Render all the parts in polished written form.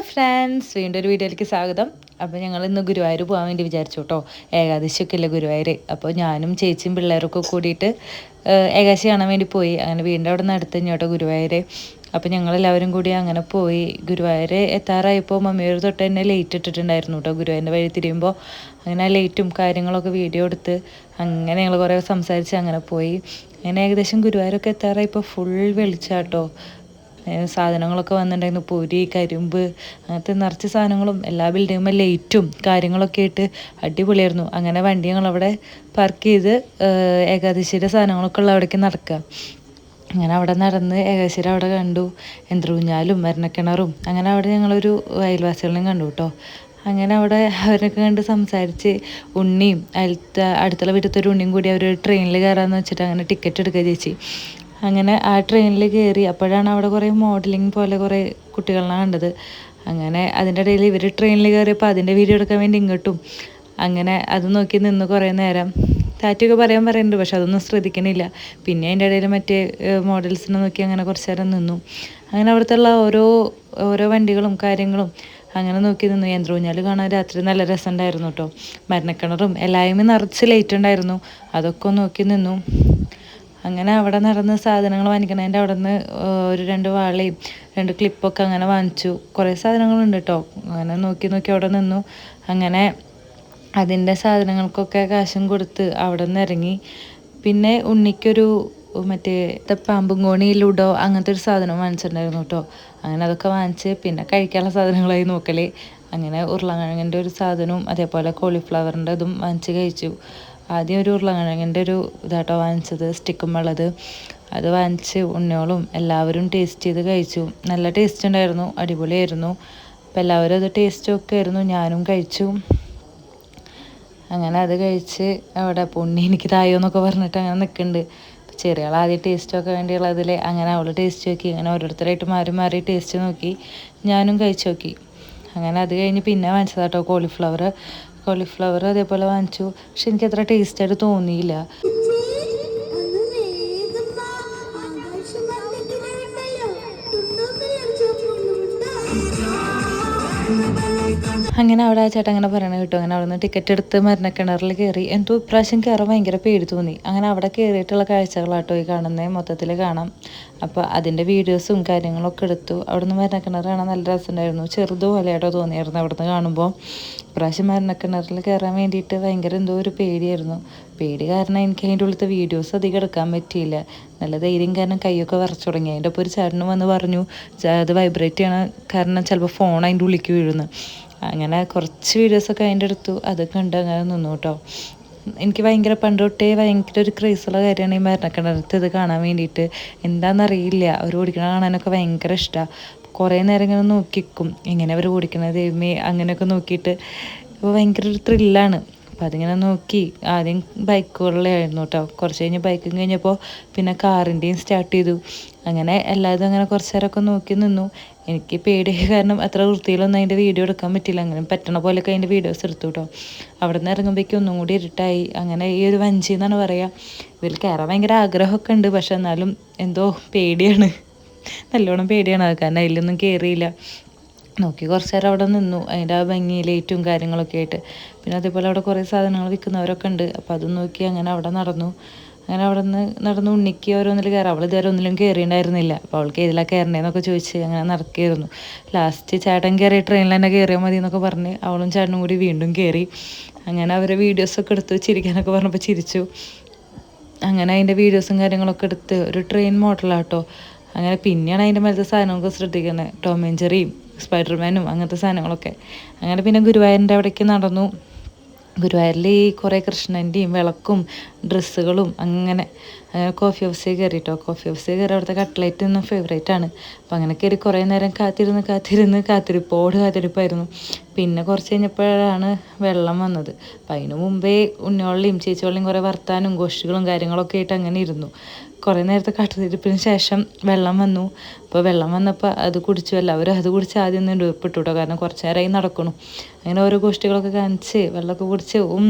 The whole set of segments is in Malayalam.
ഫ്രണ്ട്സ്, വീണ്ടും ഒരു വീഡിയോയിലേക്ക് സ്വാഗതം. അപ്പോൾ ഞങ്ങൾ ഇന്ന് ഗുരുവായൂർ പോകാൻ വേണ്ടി വിചാരിച്ചു കേട്ടോ. ഏകാദശിയൊക്കെ ഇല്ല ഗുരുവായൂർ. അപ്പോൾ ഞാനും ചേച്ചിയും പിള്ളേരൊക്കെ കൂടിയിട്ട് ഏകാദശി കാണാൻ വേണ്ടി പോയി. അങ്ങനെ വീണ്ടും അവിടെ നിന്ന് അടുത്ത് കേട്ടോ ഗുരുവായൂർ. അപ്പോൾ ഞങ്ങളെല്ലാവരും കൂടി അങ്ങനെ പോയി. ഗുരുവായൂർ എത്താറായപ്പോൾ മമ്മിയൊരു തൊട്ട് തന്നെ ലേറ്റ് ഇട്ടിട്ടുണ്ടായിരുന്നു കേട്ടോ. ഗുരുവായൂരിൻ്റെ വഴി തിരിയുമ്പോൾ അങ്ങനെ ആ ലേറ്റും കാര്യങ്ങളൊക്കെ വീഡിയോ എടുത്ത് അങ്ങനെ ഞങ്ങൾ കുറേ സംസാരിച്ച് അങ്ങനെ പോയി. അങ്ങനെ ഏകദേശം ഗുരുവായൂരൊക്കെ എത്താറായപ്പോൾ ഫുൾ വെളിച്ചാട്ടോ. സാധനങ്ങളൊക്കെ വന്നിട്ടുണ്ടായിരുന്നു. പൊരി, കരിമ്പ്, അങ്ങനത്തെ നിറച്ച് സാധനങ്ങളും എല്ലാ ബിൽഡിങ്ങുമ്പോൾ ലൈറ്റും കാര്യങ്ങളൊക്കെ ആയിട്ട് അടിപൊളിയായിരുന്നു. അങ്ങനെ വണ്ടി ഞങ്ങളവിടെ പാർക്ക് ചെയ്ത് ഏകാദശിയുടെ സാധനങ്ങളൊക്കെ ഉള്ള അവിടേക്ക് നടക്കുക. അങ്ങനെ അവിടെ നടന്ന് ഏകാദശിയുടെ അവിടെ കണ്ടു. യന്ത്രൂഞ്ഞാലും മരണക്കിണറും അങ്ങനെ അവിടെ ഞങ്ങളൊരു അയൽവാസികളെയും കണ്ടു കേട്ടോ. അങ്ങനെ അവിടെ അവരൊക്കെ കണ്ട് സംസാരിച്ച് ഉണ്ണിയും അടുത്തുള്ള വീട്ടിലത്തെ ഒരു ഉണ്ണിയും കൂടി അവർ ട്രെയിനിൽ കയറാമെന്ന് വെച്ചിട്ട് അങ്ങനെ ടിക്കറ്റ് എടുക്കുക ചേച്ചി. അങ്ങനെ ആ ട്രെയിനിൽ കയറി. അപ്പോഴാണ് അവിടെ കുറേ മോഡലിംഗ് പോലെ കുറേ കുട്ടികളാണ് കണ്ടത്. അങ്ങനെ അതിൻ്റെ ഇടയിൽ ഇവർ ട്രെയിനിൽ കയറിയപ്പോൾ അതിൻ്റെ വീഡിയോ എടുക്കാൻ വേണ്ടി ഇങ്ങോട്ടും അങ്ങനെ അത് നോക്കി നിന്ന് കുറേ നേരം താറ്റൊക്കെ പറയുന്നുണ്ട്. പക്ഷെ അതൊന്നും ശ്രദ്ധിക്കണില്ല. പിന്നെ അതിൻ്റെ ഇടയിൽ മറ്റേ മോഡൽസിനെ നോക്കി അങ്ങനെ കുറച്ച് നേരം നിന്നു. അങ്ങനെ അവിടുത്തെ ഉള്ള ഓരോ വണ്ടികളും കാര്യങ്ങളും അങ്ങനെ നോക്കി നിന്നു. യന്ത്രൂഞ്ഞാൽ കാണാൻ രാത്രി നല്ല രസമുണ്ടായിരുന്നു കേട്ടോ. മരണക്കിണറും എല്ലായ്മ നിറച്ച് ലൈറ്റ് ഉണ്ടായിരുന്നു. അതൊക്കെ നോക്കി നിന്നു. അങ്ങനെ അവിടെ നടന്ന് സാധനങ്ങൾ വാങ്ങിക്കണതിൻ്റെ അവിടെ നിന്ന് ഒരു 2 വാളയും 2 ക്ലിപ്പൊക്കെ അങ്ങനെ വാങ്ങിച്ചു. കുറേ സാധനങ്ങളുണ്ട് കേട്ടോ. അങ്ങനെ നോക്കി അവിടെ നിന്നു. അങ്ങനെ അതിൻ്റെ സാധനങ്ങൾക്കൊക്കെ കാശും കൊടുത്ത് അവിടെ നിന്ന് ഇറങ്ങി. പിന്നെ ഉണ്ണിക്കൊരു മറ്റേ പാമ്പും കോണി ലുഡോ അങ്ങനത്തെ ഒരു സാധനം വാങ്ങിച്ചിട്ടുണ്ടായിരുന്നു കേട്ടോ. അങ്ങനെ അതൊക്കെ വാങ്ങിച്ച് പിന്നെ കഴിക്കാനുള്ള സാധനങ്ങളായി നോക്കൽ. അങ്ങനെ ഉരുളക്കിഴങ്ങിൻ്റെ ഒരു സാധനവും അതേപോലെ കോളിഫ്ലവറിൻ്റെ ഇതും വാങ്ങിച്ച് കഴിച്ചു. ആദ്യം ഒരു ഉരുളക്കിഴങ്ങിൻ്റെ ഒരു ഇതാട്ടോ വാങ്ങിച്ചത്, സ്റ്റിക്കും ഉള്ളത്. അത് വാങ്ങിച്ച് ഉണ്ണിയോളും എല്ലാവരും ടേസ്റ്റ് ചെയ്ത് കഴിച്ചു. നല്ല ടേസ്റ്റ് ഉണ്ടായിരുന്നു, അടിപൊളിയായിരുന്നു. അപ്പോൾ എല്ലാവരും അത് ടേസ്റ്റ് ഒക്കെ ആയിരുന്നു. ഞാനും കഴിച്ചു. അങ്ങനെ അത് കഴിച്ച് അവിടെ ഉണ്ണി എനിക്ക് തായോ എന്നൊക്കെ പറഞ്ഞിട്ട് അങ്ങനെ നിൽക്കുന്നുണ്ട്. ചെറിയ ആൾ ആദ്യം ടേസ്റ്റൊക്കെ വേണ്ടിയുള്ളതിൽ അങ്ങനെ അവൾ ടേസ്റ്റ് നോക്കി. അങ്ങനെ ഓരോരുത്തരായിട്ട് മാറി മാറി ടേസ്റ്റ് നോക്കി. ഞാനും കഴിച്ചു നോക്കി. അങ്ങനെ അത് കഴിഞ്ഞ് പിന്നെ വാങ്ങിച്ചതാട്ടോ കോളിഫ്ലവർ അതേപോലെ വാങ്ങിച്ചു. പക്ഷെ എനിക്ക് അത്ര ടേസ്റ്റായിട്ട് തോന്നിയില്ല. അങ്ങനെ അവിടെ ആ ചേട്ടൻ അങ്ങനെ പറയണ കേട്ടോ. അങ്ങനെ അവിടെ നിന്ന് ടിക്കറ്റ് എടുത്ത് മരണക്കിണറിൽ കയറി. എന്തോ ഇപ്രാവശ്യം കയറാൻ ഭയങ്കര പേടി തോന്നി. അങ്ങനെ അവിടെ കയറിയിട്ടുള്ള കാഴ്ചകളാട്ടോ ഈ കാണുന്നത്, മൊത്തത്തിൽ കാണാം. അപ്പോൾ അതിൻ്റെ വീഡിയോസും കാര്യങ്ങളൊക്കെ എടുത്തു. അവിടെ നിന്ന് മരണക്കിണർ കാണാൻ നല്ല രസമുണ്ടായിരുന്നു. ചെറുതുപോലെയാട്ടോ തോന്നിയായിരുന്നു അവിടെ നിന്ന് കാണുമ്പോൾ. ഇപ്രാവശ്യം മരണക്കിണറിൽ കയറാൻ വേണ്ടിയിട്ട് ഭയങ്കര എന്തോ ഒരു പേടിയായിരുന്നു. പേടി കാരണം എനിക്ക് അതിൻ്റെ ഉള്ളിലത്തെ വീഡിയോസ് അധികം എടുക്കാൻ പറ്റിയില്ല. നല്ല ധൈര്യം കാരണം കൈയൊക്കെ വിറച്ചു തുടങ്ങി. അതിൻ്റെ ഒപ്പം ഒരു ചേട്ടന് വന്ന് പറഞ്ഞു അത് വൈബ്രേറ്റ് ചെയ്യണ കാരണം ചിലപ്പോൾ ഫോൺ അതിൻ്റെ ഉള്ളിലേക്ക് വീഴുന്നു. അങ്ങനെ കുറച്ച് വീഡിയോസൊക്കെ അതിൻ്റെ എടുത്തു. അതൊക്കെ ഉണ്ട്. അങ്ങനെ നിന്നു കേട്ടോ. എനിക്ക് ഭയങ്കര പണ്ട് തൊട്ടേ ഭയങ്കര ഒരു ക്രേസുള്ള കാര്യമാണ് ഈ മരണക്കിണറത്ത് ഇത് കാണാൻ വേണ്ടിയിട്ട്. എന്താണെന്നറിയില്ല, അവർ ഓടിക്കണ കാണാനൊക്കെ ഭയങ്കര ഇഷ്ടമാണ്. കുറേ നേരം ഇങ്ങനെ നോക്കിക്കും എങ്ങനെ അവർ ഓടിക്കണത് ദൈവമേ അങ്ങനെയൊക്കെ നോക്കിയിട്ട്. അപ്പോൾ ഭയങ്കര ഒരു ത്രില്ലാണ്. അപ്പോൾ അതിങ്ങനെ നോക്കി. ആദ്യം ബൈക്കുകളിലായിരുന്നു കേട്ടോ. കുറച്ച് കഴിഞ്ഞ് ബൈക്കും കഴിഞ്ഞപ്പോൾ പിന്നെ കാറിൻ്റെയും സ്റ്റാർട്ട് ചെയ്തു. അങ്ങനെ എല്ലാതും അങ്ങനെ കുറച്ച് നേരമൊക്കെ നോക്കി നിന്നു. എനിക്ക് പേടി കാരണം അത്ര വൃത്തിയിലൊന്നും അതിൻ്റെ വീഡിയോ എടുക്കാൻ പറ്റില്ല. അങ്ങനെ പറ്റണ പോലെയൊക്കെ അതിൻ്റെ വീഡിയോസ് എടുത്തു കേട്ടോ. അവിടെ നിന്ന് ഇറങ്ങുമ്പോഴേക്കും ഒന്നും കൂടി ഇരുട്ടായി. അങ്ങനെ ഈ ഒരു വഞ്ചി എന്നാണ് പറയുക. ഇതിൽ കയറാൻ ഭയങ്കര ആഗ്രഹമൊക്കെ ഉണ്ട്. പക്ഷെ എന്നാലും എന്തോ പേടിയാണ്, നല്ലോണം പേടിയാണ്. അത് കാരണം അതിലൊന്നും കയറിയില്ല. നോക്കി കുറച്ച് നേരം അവിടെ നിന്നു. അതിൻ്റെ ആ ഭംഗി ലൈറ്റും കാര്യങ്ങളൊക്കെ ആയിട്ട്. പിന്നെ അതേപോലെ അവിടെ കുറേ സാധനങ്ങൾ വിൽക്കുന്നവരൊക്കെ ഉണ്ട്. അപ്പോൾ അതും നോക്കി അങ്ങനെ അവിടെ നടന്നു. അങ്ങനെ അവിടെ നിന്ന് നടന്ന് ഉണ്ണിക്ക് ഓരോന്നിൽ കയറാം. അവൾ ഇതുവരെ ഒന്നിലും കയറിയിട്ടുണ്ടായിരുന്നില്ല. അപ്പോൾ അവൾക്ക് ഏതിലാണ് കയറേണ്ടതെന്നൊക്കെ ചോദിച്ച് അങ്ങനെ നടക്കുകയായിരുന്നു. ലാസ്റ്റ് ചേട്ടൻ കയറി ട്രെയിനിൽ തന്നെ കയറിയാൽ മതി എന്നൊക്കെ പറഞ്ഞ് അവളും ചേട്ടനും കൂടി വീണ്ടും കയറി. അങ്ങനെ അവരെ വീഡിയോസൊക്കെ എടുത്ത് ചിരിക്കാനൊക്കെ പറഞ്ഞപ്പോൾ ചിരിച്ചു. അങ്ങനെ അതിൻ്റെ വീഡിയോസും കാര്യങ്ങളൊക്കെ എടുത്ത് ഒരു ട്രെയിൻ മോഡലാട്ടോ. അങ്ങനെ പിന്നെയാണ് അതിൻ്റെ മേലത്തെ സാധനങ്ങളൊക്കെ ശ്രദ്ധിക്കുന്നത്. ടോം ആൻഡ് ജെറിയും സ്പൈഡർമാനും അങ്ങനത്തെ സാധനങ്ങളൊക്കെ. അങ്ങനെ പിന്നെ ഗുരുവായൂരിൻ്റെ അവിടേക്ക് നടന്നു. ഗുരുവായൂരിൽ ഈ കുറേ കൃഷ്ണൻ്റെയും വിളക്കും ഡ്രസ്സുകളും അങ്ങനെ കോഫി ഹൗസിൽ കയറിയിട്ടോ. കോഫി ഹൗസിൽ കയറി അവിടുത്തെ കട്ട്ലറ്റ് ഒന്നും ഫേവറേറ്റ് ആണ്. അപ്പോൾ അങ്ങനെ കയറി കുറേ നേരം കാത്തിരിപ്പായിരുന്നു. പിന്നെ കുറച്ച് കഴിഞ്ഞപ്പോഴാണ് വെള്ളം വന്നത്. അപ്പം അതിന് മുമ്പേ ഉണ്ണിയോളിയും ചേച്ചിയോളിയും കുറേ വർത്താനും ഗോഷ്ഠികളും കാര്യങ്ങളൊക്കെ ആയിട്ട് അങ്ങനെ ഇരുന്നു. കുറേ നേരത്തെ കാത്തിരിപ്പിന് ശേഷം വെള്ളം വന്നു. അപ്പോൾ വെള്ളം വന്നപ്പോൾ അത് കുടിച്ചു. എല്ലാവരും അത് കുടിച്ച് ആദ്യം ഒന്ന് ഉപ്പിട്ടു കേട്ടോ, കാരണം കുറച്ച് നേരമായി നടക്കണം. അങ്ങനെ ഓരോ ഗോഷ്ടികളൊക്കെ കാണിച്ച് വെള്ളമൊക്കെ കുടിച്ച്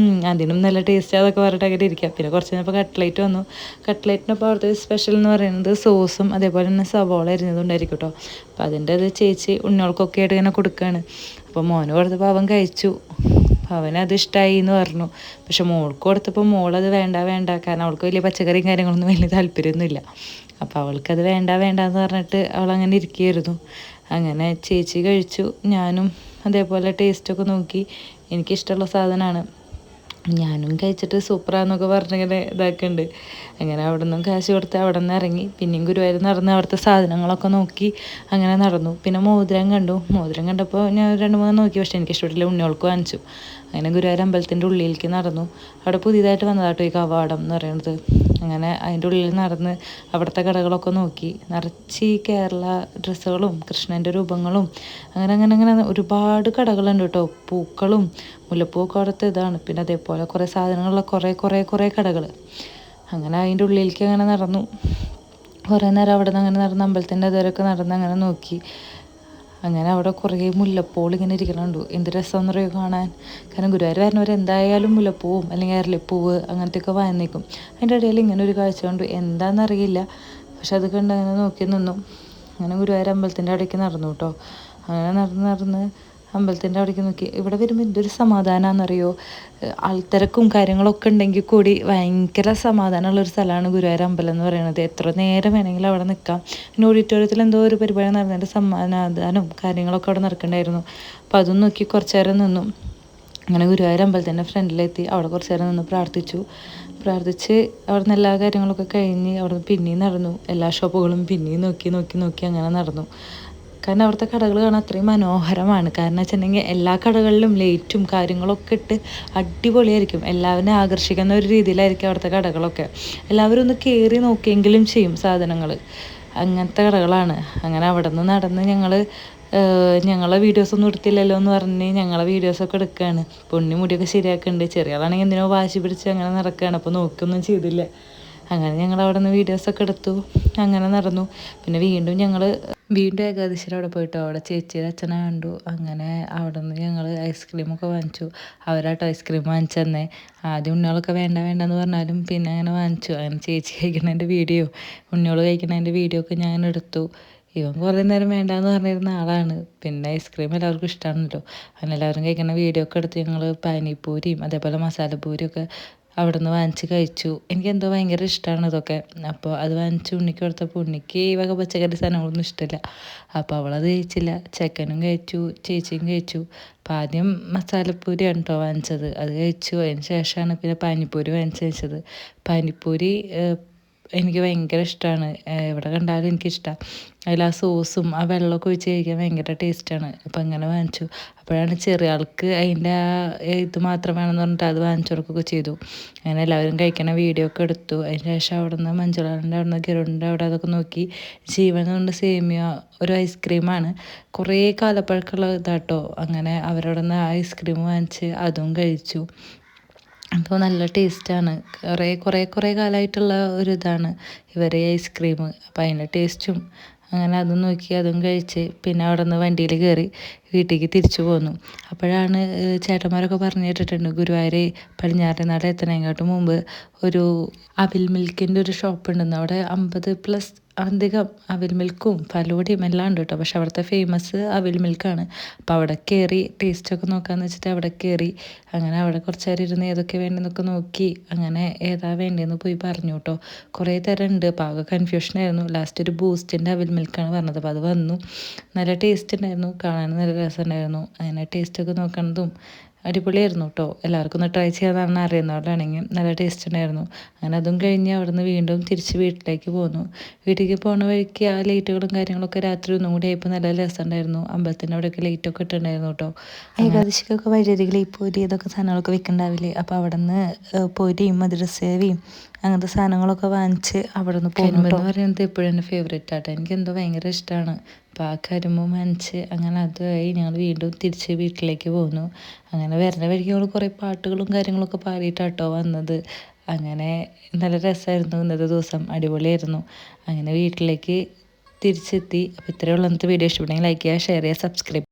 അതിനും നല്ല ടേസ്റ്റ് അതൊക്കെ പറഞ്ഞിട്ട് അങ്ങനെ ഇരിക്കാം. പിന്നെ കുറച്ച് കഴിഞ്ഞപ്പോൾ കട്ട്ലേറ്റ് വന്നു. കട്ട്ലേറ്റിനപ്പോൾ അവിടുത്തെ സ്പെഷ്യൽ എന്ന് പറയുന്നത് സോസും അതേപോലെ തന്നെ സവോള അരിഞ്ഞതുണ്ടായിരിക്കും കേട്ടോ. അപ്പോൾ അതിൻ്റെ അത് ചേച്ചി ഉണ്ണികൾക്കൊക്കെ ആയിട്ട് ഇങ്ങനെ കൊടുക്കുകയാണ്. അപ്പോൾ മോന് കൊടുത്തപ്പോൾ അവൻ കഴിച്ചു. അവനത് ഇഷ്ടമായി എന്ന് പറഞ്ഞു. പക്ഷെ മോൾക്ക് കൊടുത്തപ്പോൾ മോളത് വേണ്ട വേണ്ട, കാരണം അവൾക്ക് വലിയ പച്ചക്കറിയും കാര്യങ്ങളൊന്നും വലിയ താല്പര്യമൊന്നുമില്ല. അപ്പോൾ അവൾക്കത് വേണ്ട വേണ്ട എന്ന് പറഞ്ഞിട്ട് അവളങ്ങനെ ഇരിക്കുകയായിരുന്നു. അങ്ങനെ ചേച്ചി കഴിച്ചു. ഞാനും അതേപോലെ ടേസ്റ്റൊക്കെ നോക്കി. എനിക്കിഷ്ടമുള്ള സാധനമാണ്. ഞാനും കഴിച്ചിട്ട് സൂപ്പറാന്നൊക്കെ പറഞ്ഞിങ്ങനെ ഇതാക്കുന്നുണ്ട്. അങ്ങനെ അവിടെ നിന്നും കാശ് കൊടുത്ത് അവിടെ നിന്ന് ഇറങ്ങി. പിന്നെയും ഗുരുവായൂർ നടന്ന് അവിടുത്തെ സാധനങ്ങളൊക്കെ നോക്കി അങ്ങനെ നടന്നു. പിന്നെ മോതിരം കണ്ടു. മോതിരം കണ്ടപ്പോൾ ഞാൻ 2-3 നോക്കി, പക്ഷേ എനിക്ക് ഇഷ്ടപ്പെട്ടില്ല. ഉണ്ണികൾക്ക് വാങ്ങിച്ചു. അങ്ങനെ ഗുരുവായൂർ അമ്പലത്തിൻ്റെ ഉള്ളിലേക്ക് നടന്നു. അവിടെ പുതിയതായിട്ട് വന്നതാട്ടോ ഈ കവാടം എന്ന് പറയുന്നത്. അങ്ങനെ അതിൻ്റെ ഉള്ളിൽ നടന്ന് അവിടുത്തെ കടകളൊക്കെ നോക്കി. നിറച്ച് ഈ കേരള ഡ്രസ്സുകളും കൃഷ്ണൻ്റെ രൂപങ്ങളും അങ്ങനെ അങ്ങനെ അങ്ങനെ ഒരുപാട് കടകളുണ്ട് കേട്ടോ. പൂക്കളും മുല്ലപ്പൂവൊക്കെ അവിടുത്തെ ഇതാണ്. പിന്നെ അതേപോലെ കുറേ സാധനങ്ങളുള്ള കുറേ കടകൾ. അങ്ങനെ അതിൻ്റെ ഉള്ളിലേക്ക് അങ്ങനെ നടന്നു. കുറേ നേരം അവിടെ നിന്ന് അങ്ങനെ നടന്ന് അമ്പലത്തിൻ്റെ അതുവരെയൊക്കെ നടന്ന് അങ്ങനെ നോക്കി. അങ്ങനെ അവിടെ കുറേ മുല്ലപ്പൂൾ ഇങ്ങനെ ഇരിക്കണുണ്ടു. എന്ത് രസമെന്ന് പറയുക കാണാൻ. കാരണം ഗുരുവായൂർ വരുന്നവർ എന്തായാലും മുല്ലപ്പൂവും അല്ലെങ്കിൽ അരളിപ്പൂവ് അങ്ങനത്തെയൊക്കെ വാങ്ങിക്കും. അതിൻ്റെ ഇടയിൽ ഇങ്ങനെ ഒരു കാഴ്ച കണ്ടു. എന്താണെന്നറിയില്ല, പക്ഷെ അത് കണ്ട് അങ്ങനെ നോക്കി നിന്നു. അങ്ങനെ ഗുരുവായൂർ അമ്പലത്തിൻ്റെ അവിടേക്ക് നടന്നു കേട്ടോ. അങ്ങനെ നടന്ന് അമ്പലത്തിൻ്റെ അവിടേക്ക് നോക്കി. ഇവിടെ വരുമ്പോൾ എന്തൊരു സമാധാനമാണെന്നറിയോ. ആൾത്തിരക്കും കാര്യങ്ങളൊക്കെ ഉണ്ടെങ്കിൽ കൂടി ഭയങ്കര സമാധാനമുള്ളൊരു സ്ഥലമാണ് ഗുരുവായൂർ അമ്പലം എന്ന് പറയുന്നത്. എത്ര നേരം വേണമെങ്കിലും അവിടെ നിൽക്കാം. പിന്നെ ഓഡിറ്റോറിയത്തിൽ എന്തോ ഒരു പരിപാടി നടന്നതിൻ്റെ സമാധാനവും കാര്യങ്ങളൊക്കെ അവിടെ നടക്കണ്ടായിരുന്നു. അപ്പോൾ അതും നോക്കി കുറച്ച് നേരം നിന്നു. അങ്ങനെ ഗുരുവായൂർ അമ്പലത്തിൻ്റെ ഫ്രണ്ടിലെത്തി. അവിടെ കുറച്ച് നേരം നിന്ന് പ്രാർത്ഥിച്ച് അവിടെ നിന്ന് എല്ലാ കാര്യങ്ങളൊക്കെ കഴിഞ്ഞ് അവിടെ നിന്ന് പിന്നെയും നടന്നു. എല്ലാ ഷോപ്പുകളും പിന്നെയും നോക്കി അങ്ങനെ നടന്നു. കാരണം അവിടുത്തെ കടകൾ കാണാൻ അത്രയും മനോഹരമാണ്. കാരണം വെച്ചിട്ടുണ്ടെങ്കിൽ എല്ലാ കടകളിലും ലൈറ്റും കാര്യങ്ങളൊക്കെ ഇട്ട് അടിപൊളിയായിരിക്കും. എല്ലാവരും ആകർഷിക്കുന്ന ഒരു രീതിയിലായിരിക്കും അവിടുത്തെ കടകളൊക്കെ. എല്ലാവരും ഒന്ന് കയറി നോക്കിയെങ്കിലും ചെയ്യും സാധനങ്ങൾ. അങ്ങനത്തെ കടകളാണ്. അങ്ങനെ അവിടെ നിന്ന് നടന്ന് ഞങ്ങളെ വീഡിയോസൊന്നും എടുത്തില്ലല്ലോ എന്ന് പറഞ്ഞ് ഞങ്ങളെ വീഡിയോസൊക്കെ എടുക്കുകയാണ്. പൊണ്ണി മുടിയൊക്കെ ശരിയാക്കുന്നുണ്ട്. ചെറിയ ആളാണെങ്കിൽ എന്തിനോ വാശി പിടിച്ച് അങ്ങനെ നടക്കുകയാണ്. അപ്പോൾ നോക്കിയൊന്നും ചെയ്തില്ല. അങ്ങനെ ഞങ്ങൾ അവിടെ നിന്ന് വീഡിയോസൊക്കെ എടുത്തു. അങ്ങനെ നടന്നു. പിന്നെ വീണ്ടും ഏകാദശിയുടെ അവിടെ പോയിട്ട് അവിടെ ചേച്ചിയുടെ അച്ഛനെ കണ്ടു. അങ്ങനെ അവിടെ നിന്ന് ഞങ്ങൾ ഐസ്ക്രീമൊക്കെ വാങ്ങിച്ചു. അവരാട്ടോ ഐസ്ക്രീം വാങ്ങിച്ചു തന്നെ. ആദ്യം ഉണ്ണികളൊക്കെ വേണ്ടെന്ന് പറഞ്ഞാലും പിന്നെ അങ്ങനെ വാങ്ങിച്ചു. അങ്ങനെ ചേച്ചി കഴിക്കണതിൻ്റെ വീഡിയോ ഉണ്ണികൾ കഴിക്കണതിൻ്റെ വീഡിയോ ഒക്കെ ഞാൻ എടുത്തു. ഇവൻ കുറേ നേരം വേണ്ടാന്ന് പറഞ്ഞിരുന്ന ആളാണ്. പിന്നെ ഐസ്ക്രീം എല്ലാവർക്കും ഇഷ്ടമാണല്ലോ. അങ്ങനെ എല്ലാവരും കഴിക്കുന്ന വീഡിയോ ഒക്കെ എടുത്ത് ഞങ്ങൾ പാനിപ്പൂരിയും അതേപോലെ മസാലപ്പൂരിയൊക്കെ അവിടെ നിന്ന് വാങ്ങിച്ച് കഴിച്ചു. എനിക്കെന്തോ ഭയങ്കര ഇഷ്ടമാണ് ഇതൊക്കെ. അപ്പോൾ അത് വാങ്ങിച്ച് ഉണ്ണിക്ക് കൊടുത്തപ്പോൾ ഉണ്ണിക്ക് ഈ വക പച്ചക്കറി സാധനങ്ങളൊന്നും ഇഷ്ടമില്ല. അപ്പോൾ അവളത് കഴിച്ചില്ല. ചെക്കനും കഴിച്ചു, ചേച്ചിയും കഴിച്ചു. അപ്പോൾ ആദ്യം മസാലപ്പൂരിയാണ് കേട്ടോ വാങ്ങിച്ചത്. അത് കഴിച്ചു. അതിന് ശേഷമാണ് പിന്നെ പാനിപ്പൂരി വാങ്ങിച്ചത്. പാനിപ്പൂരി എനിക്ക് ഭയങ്കര ഇഷ്ടമാണ്. എവിടെ കണ്ടാലും എനിക്കിഷ്ടമാണ്. അതിൽ ആ സോസും ആ വെള്ളമൊക്കെ ഒഴിച്ച് കഴിക്കാൻ ഭയങ്കര ടേസ്റ്റാണ്. അപ്പോൾ അങ്ങനെ വാങ്ങിച്ചു. അപ്പോഴാണ് ചെറിയ ആൾക്ക് അതിൻ്റെ ആ ഇത് മാത്രം വേണമെന്ന് പറഞ്ഞിട്ട് അത് വാങ്ങിച്ചു കൊടുക്കുകയൊക്കെ ചെയ്തു. അങ്ങനെ എല്ലാവരും കഴിക്കണ വീഡിയോ ഒക്കെ എടുത്തു. അതിന് ശേഷം അവിടെ നിന്ന് മഞ്ജുളാൻ്റെ അവിടെ നിന്ന് ഗരുഡിൻ്റെ അവിടെ അതൊക്കെ നോക്കി. ജീവൻ കൊണ്ട് സേമിയ ഒരു ഐസ്ക്രീമാണ്. കുറേ കാലപ്പഴക്കമുള്ള ഇതാട്ടോ. അങ്ങനെ അവരവിടെ നിന്ന് ഐസ്ക്രീം വാങ്ങിച്ച് അതും കഴിച്ചു. അപ്പോൾ നല്ല ടേസ്റ്റാണ്. കുറേ കാലമായിട്ടുള്ള ഒരു ഇതാണ് ഇവരെ ഐസ്ക്രീം. അപ്പോൾ അതിൻ്റെ ടേസ്റ്റും അങ്ങനെ അതും നോക്കി അതും കഴിച്ച് പിന്നെ അവിടെ നിന്ന് വണ്ടിയിൽ കയറി വീട്ടിലേക്ക് തിരിച്ചു പോന്നു. അപ്പോഴാണ് ചേട്ടന്മാരൊക്കെ പറഞ്ഞു കേട്ടിട്ടുണ്ട് ഗുരുവായൂർ പടിഞ്ഞാറേനട എത്തണേക്കാട്ടും മുമ്പ് ഒരു അവിൽ മിൽക്കിൻ്റെ ഒരു ഷോപ്പ് ഉണ്ടെന്ന്. അവിടെ 50+ അധികം അവിൽ മിൽക്കും ഫലൂടയും എല്ലാം ഉണ്ട് കേട്ടോ. പക്ഷെ അവിടുത്തെ ഫേമസ് അവിൽ മിൽക്കാണ്. അപ്പോൾ അവിടെ കയറി ടേസ്റ്റൊക്കെ നോക്കാമെന്ന് വെച്ചിട്ട് അവിടെ കയറി. അങ്ങനെ അവിടെ കുറച്ച് നേരം ഇരുന്ന് ഏതൊക്കെ വേണ്ടതെന്നൊക്കെ നോക്കി അങ്ങനെ ഏതാ വേണ്ടതെന്ന് പോയി പറഞ്ഞു കേട്ടോ. കുറേ തരം ഉണ്ട്. അപ്പോൾ ആകെ കൺഫ്യൂഷനായിരുന്നു. ലാസ്റ്റ് ഒരു ബൂസ്റ്റിൻ്റെ അവിൽ മിൽക്കാണ് പറഞ്ഞത്. അപ്പോൾ അത് വന്നു. നല്ല ടേസ്റ്റ് ഉണ്ടായിരുന്നു. കാണാൻ നല്ല രസമുണ്ടായിരുന്നു. അങ്ങനെ ടേസ്റ്റൊക്കെ നോക്കണതും അടിപൊളിയായിരുന്നു കേട്ടോ. എല്ലാവർക്കും ഒന്ന് ട്രൈ ചെയ്യാമെന്നാണ് അറിയുന്നവരാണെങ്കിൽ നല്ല ടേസ്റ്റ് ഉണ്ടായിരുന്നു. അങ്ങനെ അതും കഴിഞ്ഞ് അവിടെ നിന്ന് വീണ്ടും തിരിച്ച് വീട്ടിലേക്ക് പോന്നു. വീട്ടിലേക്ക് പോകുന്ന വഴിക്ക് ആ ലൈറ്റുകളും കാര്യങ്ങളൊക്കെ രാത്രി ഒന്നും കൂടി ആയപ്പോൾ നല്ല രസമുണ്ടായിരുന്നു. അമ്പലത്തിൻ്റെ അവിടെയൊക്കെ ലൈറ്റൊക്കെ ഇട്ടുണ്ടായിരുന്നു കേട്ടോ. ഏകാദശിക്കൊക്കെ വഴിയരികിൽ ഈ പൊരി ഇതൊക്കെ സാധനങ്ങളൊക്കെ വിൽക്കുന്നുണ്ടാവില്ലേ. അപ്പോൾ അവിടെ നിന്ന് പൊരിയും മധുരസേവയും അങ്ങനത്തെ സാധനങ്ങളൊക്കെ വാങ്ങിച്ച് അവിടെ നിന്ന് പോകുന്നു. എന്ന് പറയുന്നത് എപ്പോഴും എൻ്റെ ഫേവറേറ്റ് ആട്ടോ. എനിക്ക് എന്തോ ഭയങ്കര ഇഷ്ടമാണ്. അപ്പോൾ ആ കരിമ്പും വാങ്ങിച്ച് അങ്ങനെ അതുമായി ഞങ്ങൾ വീണ്ടും തിരിച്ച് വീട്ടിലേക്ക് പോന്നു. അങ്ങനെ വരുന്ന വഴിക്ക് ഞങ്ങൾ കുറേ പാട്ടുകളും കാര്യങ്ങളൊക്കെ പാടിയിട്ടാട്ടോ വന്നത്. അങ്ങനെ നല്ല രസമായിരുന്നു ഇന്നത്തെ ദിവസം, അടിപൊളിയായിരുന്നു. അങ്ങനെ വീട്ടിലേക്ക് തിരിച്ചെത്തി. അപ്പോൾ ഇത്രയേ ഉള്ളൂ ഇന്നത്തെ വീഡിയോ. ഇഷ്ടപ്പെട്ടെങ്കിൽ ലൈക്ക് ചെയ്യുക, ഷെയർ ചെയ്യുക, സബ്സ്ക്രൈബ്